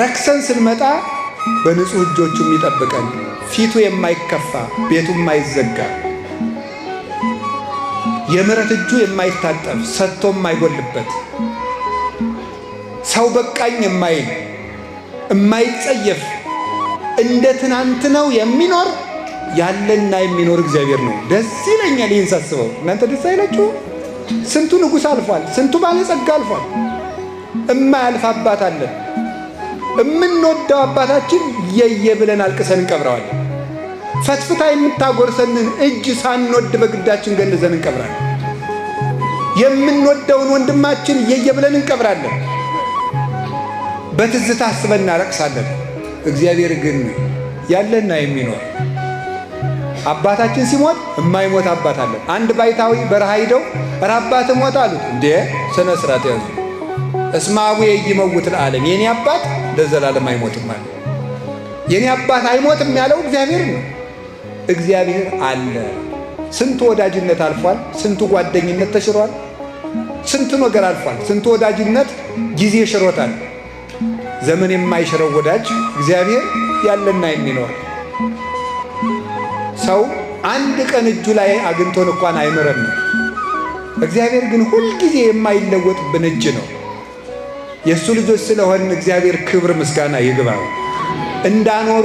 ረክሰን ስንመጣ በንጹህ እጆቹ የሚጠብቀን ፊቱ የማይከፋ ቤቱ የማይዘጋ የምሕረት እጁ የማይታጠፍ ሰጥቶ የማይጎልበት ሰው በቃኝ የማይል የማይጸየፍ እንደ ትናንት ነው የሚኖር ያለና የሚኖር እግዚአብሔር ነው። ደስ ይለኛል ይህን ሳስበው። እናንተ ደስ አይላችሁ? ስንቱ ንጉሥ አልፏል፣ ስንቱ ባለጸጋ አልፏል። እማያልፍ አባት አለን። የምንወደው አባታችን የየ ብለን አልቅሰን እንቀብረዋለን። ፈትፍታ የምታጎርሰንን እጅ ሳንወድ በግዳችን ገንዘን እንቀብራለን። የምንወደውን ወንድማችን የየ ብለን እንቀብራለን። በትዝታ አስበን እናለቅሳለን። እግዚአብሔር ግን ያለና የሚኖር አባታችን ሲሞት የማይሞት አባት አለን። አንድ ባይታዊ በረሃ ሂደው ኧረ አባት ሞት አሉት። እንዴ ስነ ስርዓት ያዙ። እስመ አቡየ ኢይመውት ለዓለም፣ የኔ አባት ለዘላለም አይሞትም አለ። የኔ አባት አይሞትም ያለው እግዚአብሔር ነው። እግዚአብሔር አለ። ስንቱ ወዳጅነት አልፏል፣ ስንቱ ጓደኝነት ተሽሯል፣ ስንቱ ነገር አልፏል፣ ስንቱ ወዳጅነት ጊዜ ሽሮታል። ዘመን የማይሽረው ወዳጅ እግዚአብሔር ያለና የሚኖር ሰው አንድ ቀን እጁ ላይ አግኝቶን እንኳን አይምረንም። እግዚአብሔር ግን ሁልጊዜ የማይለወጥብን እጅ ነው። የእሱ ልጆች ስለሆን እግዚአብሔር ክብር ምስጋና ይግባው። እንዳኖሩ